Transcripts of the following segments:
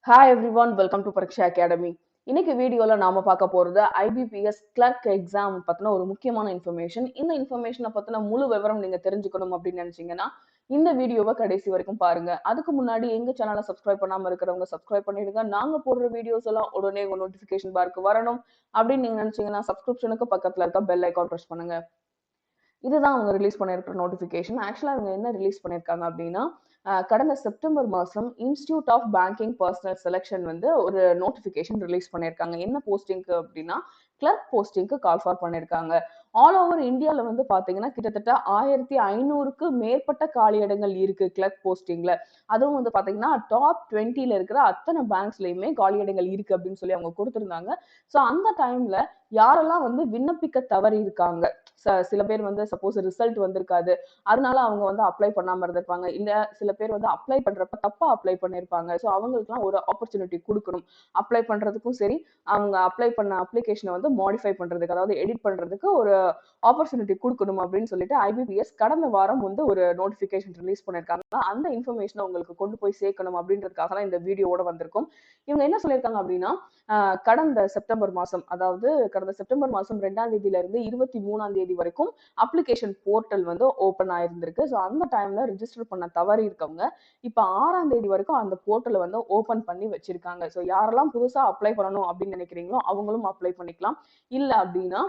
Hi everyone, welcome to Pariksha Academy. இன்னைக்கு வீடியோல நாம பார்க்க போறது IBPS கிளர்க் எக்ஸாம் பத்தின ஒரு முக்கியமான இன்ஃபர்மேஷன். இந்த இன்ஃபர்மேஷனை பத்தின முழு விவரம் நீங்க தெரிஞ்சுக்கணும் அப்படின்னு நினைச்சீங்கன்னா இந்த வீடியோவை கடைசி வரைக்கும் பாருங்க. அதுக்கு முன்னாடி எங்க சேனலை சப்ஸ்கிரைப் பண்ணாம இருக்கிறவங்க சப்ஸ்கிரைப் பண்ணிடுங்க. நாங்க போடுற வீடியோஸ் எல்லாம் உடனே உங்க நோட்டிபிகேஷன் பார்க்கு வரணும் அப்படின்னு நீங்க நினைச்சீங்கன்னா சப்ஸ்கிரிப்ஷனுக்கு பக்கத்துல இருக்க பெல் ஐக்கான் பிரஸ் பண்ணுங்க. இதுதான் அவங்க ரிலீஸ் பண்ணியிருக்கிற நோட்டிஃபிகேஷன். ஆக்சுவலா அவங்க என்ன ரிலீஸ் பண்ணியிருக்காங்க அப்படின்னா கடந்த செப்டம்பர் மாசம் institute of banking personnel selection வந்து ஒரு நோட்டிஃபிகேஷன் ரிலீஸ் பண்ணியிருக்காங்க. என்ன போஸ்டிங்க்கு அப்படின்னா கிளர்க் போஸ்டிங்க்கு கால் ஃபார் பண்ணியிருக்காங்க. ஆல் ஓவர் இந்தியாவில் வந்து பாத்தீங்கன்னா கிட்டத்தட்ட 1500க்கு மேற்பட்ட காலியிடங்கள் இருக்கு கிளர்க் போஸ்டிங்ல. அதுவும் வந்து பாத்தீங்கன்னா டாப் 20ல இருக்கிற அத்தனை பேங்க்ஸ்லயுமே காலியிடங்கள் இருக்கு அப்படின்னு சொல்லி அவங்க கொடுத்திருந்தாங்க. ஸோ அந்த டைம்ல யாரெல்லாம் வந்து விண்ணப்பிக்க தவறி இருக்காங்க, சில பேர் வந்து சப்போஸ் ரிசல்ட் வந்திருக்காது, அதனால அவங்க வந்து அப்ளை பண்ணாம இருந்திருப்பாங்க, இல்ல சில பேர் வந்து அப்ளை பண்றப்ப தப்பா அப்ளை பண்ணிருப்பாங்க. ஸோ அவங்களுக்குலாம் ஒரு ஆப்பர்ச்சுனிட்டி கொடுக்கணும். அப்ளை பண்றதுக்கும் சரி, அவங்க அப்ளை பண்ண அப்ளிகேஷனை வந்து மாடிஃபை பண்றதுக்கு, அதாவது எடிட் பண்றதுக்கு ஒரு ஆப்பர்ச்சுனிட்டி கொடுக்கணும் அப்படின்னு சொல்லிட்டு ஐபிபிஎஸ் கடந்த வாரம் வந்து ஒரு நோட்டிபிகேஷன் ரிலீஸ் பண்ணிருக்காங்க. அந்த இன்ஃபர்மேஷனை உங்களுக்கு கொண்டு போய் சேர்க்கணும் அப்படின்றதுக்காக தான் இந்த வீடியோவோட வந்திருக்கும். இவங்க என்ன சொல்லியிருக்காங்க அப்படின்னா கடந்த செப்டம்பர் மாசம், அதாவது கடந்த செப்டம்பர் மாசம் 2ஆம் தேதியில இருந்து 23ஆம் தேதி வரைக்கும் அப்ளிகேஷன் போர்ட்டல் வந்து ஓபன் ஆயிருந்திருக்கு. ஸோ அந்த டைம்ல ரிஜிஸ்டர் பண்ண தவறி இருக்கவங்க இப்ப 6ஆம் தேதி வரைக்கும் அந்த போர்ட்டலை வந்து ஓபன் பண்ணி வச்சிருக்காங்க. ஸோ யாரெல்லாம் புதுசா அப்ளை பண்ணணும் அப்படின்னு நினைக்கிறீங்களோ அவங்களும் அப்ளை பண்ணிக்கலாம். இல்ல அப்படின்னா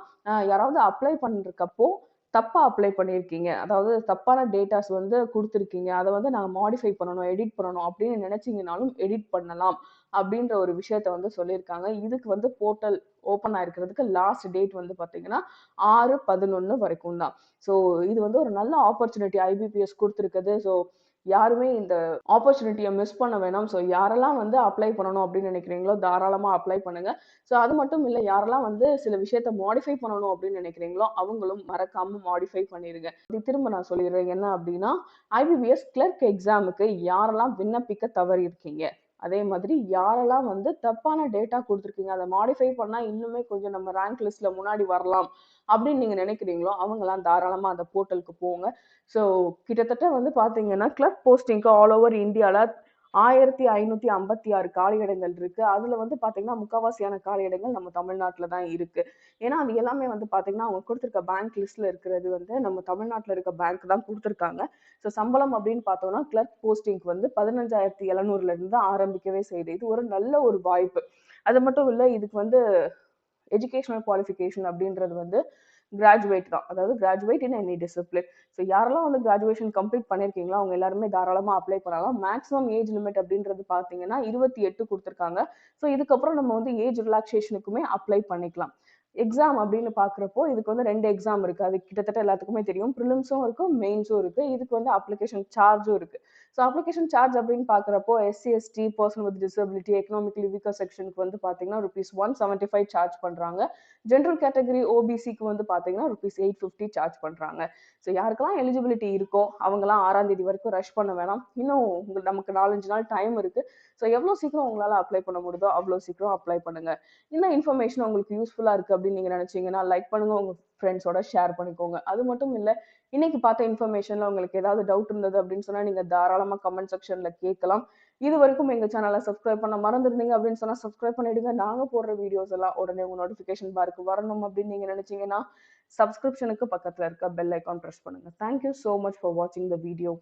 யாராவது அப்ளை பண்றப்போ தப்பா அப்ளை பண்ணியிருக்கீங்க, அதாவது தப்பான டேட்டாஸ் வந்து கொடுத்துருக்கீங்க, அதை வந்து நாங்க மாடிஃபை பண்ணணும், எடிட் பண்ணணும் அப்படின்னு நினைச்சீங்கனாலும் எடிட் பண்ணலாம் அப்படின்ற ஒரு விஷயத்த வந்து சொல்லியிருக்காங்க. இதுக்கு வந்து போர்ட்டல் ஓப்பன் ஆயிருக்கிறதுக்கு லாஸ்ட் டேட் வந்து பாத்தீங்கன்னா 6/11 வரைக்கும் தான். ஸோ இது வந்து ஒரு நல்ல ஆப்பர்ச்சுனிட்டி ஐபிபிஎஸ் கொடுத்துருக்குது. ஸோ யாருமே இந்த ஆப்பர்ச்சுனிட்டியை மிஸ் பண்ண வேணாம். ஸோ யாரெல்லாம் வந்து அப்ளை பண்ணணும் அப்படின்னு நினைக்கிறீங்களோ தாராளமா அப்ளை பண்ணுங்க. ஸோ அது மட்டும் இல்லை, யாரெல்லாம் வந்து சில விஷயத்த மாடிஃபை பண்ணணும் அப்படின்னு நினைக்கிறீங்களோ அவங்களும் மறக்காம மாடிஃபை பண்ணிருங்க. திரும்ப நான் சொல்லிடுறேன் என்ன அப்படின்னா, ஐபிபிஎஸ் கிளர்க் எக்ஸாமுக்கு யாரெல்லாம் விண்ணப்பிக்க தவறி இருக்கீங்க, அதே மாதிரி யாரெல்லாம் வந்து தப்பான டேட்டா கொடுத்துருக்கீங்க, அதை மாடிஃபை பண்ணா இன்னுமே கொஞ்சம் நம்ம ரேங்க் லிஸ்ட்ல முன்னாடி வரலாம் அப்படின்னு நீங்க நினைக்கிறீங்களோ அவங்கெல்லாம் தாராளமா அந்த போர்ட்டலுக்கு போங்க. ஸோ கிட்டத்தட்ட வந்து பாத்தீங்கன்னா கிளர்க் போஸ்டிங்க்கு ஆல் ஓவர் இந்தியால 1556 காலியிடங்கள் இருக்கு. அதுல வந்து பாத்தீங்கன்னா முக்காவாசியான காலியிடங்கள் நம்ம தமிழ்நாட்டுல தான் இருக்கு. ஏன்னா அது எல்லாமே வந்து பாத்தீங்கன்னா அவங்க கொடுத்திருக்க பேங்க் லிஸ்ட்ல இருக்கிறது வந்து நம்ம தமிழ்நாட்டுல இருக்க பேங்க் தான் கொடுத்திருக்காங்க. ஸோ சம்பளம் அப்படின்னு பார்த்தோம்னா கிளர்க் போஸ்டிங்க்கு வந்து 15,700ல இருந்து தான் ஆரம்பிக்கவே செய்யுது. இது ஒரு நல்ல ஒரு வாய்ப்பு. அது மட்டும் இல்ல, இதுக்கு வந்து எஜுகேஷனல் குவாலிஃபிகேஷன் அப்படின்றது வந்து கிராஜுவேட் தான், அதாவது graduate in any discipline. So யாரெல்லாம் வந்து கிராஜுவேஷன் கம்ப்ளீட் பண்ணியிருக்கீங்களோ அவங்க எல்லாருமே தாராளமாக அப்ளை பண்ணலாம். மேக்ஸிமம் ஏஜ் லிமிட் அப்படின்றது பார்த்தீங்கன்னா 28 கொடுத்துருக்காங்க. ஸோ இதுக்கப்புறம் நம்ம வந்து ஏஜ் ரிலாக்ஸேஷனுக்குமே அப்ளை பண்ணிக்கலாம். எக்ஸாம் அப்படின்னு பார்க்குறப்போ இதுக்கு வந்து 2 எக்ஸாம் இருக்கு. அது கிட்டத்தட்ட எல்லாத்துக்குமே தெரியும். ப்ரிலிம்ஸும் இருக்கு, மெயின்ஸும் இருக்கு. இதுக்கு வந்து அப்ளிகேஷன் சார்ஜும் இருக்கு. ஸோ அப்ளிகேஷன் சார்ஜ் அப்படின்னு பார்க்குறப்போ SC ST person with disability economically weaker செக்ஷனுக்கு வந்து பார்த்தீங்கன்னா ₹175 சார்ஜ் பண்றாங்க. ஜென்ரல் கேட்டகரி ஓபிசிக்கு வந்து பார்த்தீங்கன்னா ₹850 சார்ஜ் பண்றாங்க. ஸோ யாருக்கெல்லாம் எலிஜிபிலிட்டி இருக்கோ அவங்கலாம் 6ஆம் தேதி வரைக்கும் ரஷ் பண்ண வேணாம். இன்னும் நமக்கு 4-5 நாள் டைம் இருக்கு. ஸோ எவ்வளோ சீக்கிரம் உங்களால் அப்ளை பண்ண முடியுதோ அவ்வளோ சீக்கிரம் அப்ளை பண்ணுங்க. இந்த இன்ஃபர்மேஷன் உங்களுக்கு யூஸ்ஃபுல்லா இருக்கு அப்படின்னு நீங்க நினைச்சீங்கன்னா லைக் பண்ணுங்க, உங்க ஃப்ரெண்ட்ஸோட ஷேர் பண்ணிக்கோங்க. அது மட்டும் இல்ல, இன்னைக்கு பார்த்த இன்ஃபர்மேஷன்ல உங்களுக்கு ஏதாவது டவுட் இருந்தது அப்படின்னு சொன்னா நீங்க தாராளமா கமெண்ட் செக்ஷன்ல கேட்கலாம். இது வரைக்கும் எங்க சேனலை சப்ஸ்கிரைப் பண்ண மறந்துருந்தீங்க அப்படின்னு சொன்னா சப்ஸ்கிரைப் பண்ணிடுங்க. நாங்க போடுற வீடியோஸ் எல்லாம் உடனே உங்க நோட்டிபிகேஷன் பார்க்கு வரணும் அப்படின்னு நீங்க நினைச்சீங்கன்னா சப்ஸ்கிரிப்ஷனுக்கு பக்கத்துல இருக்க பெல் ஐக்கான் பிரஸ் பண்ணுங்க. Thank you so much for watching the video.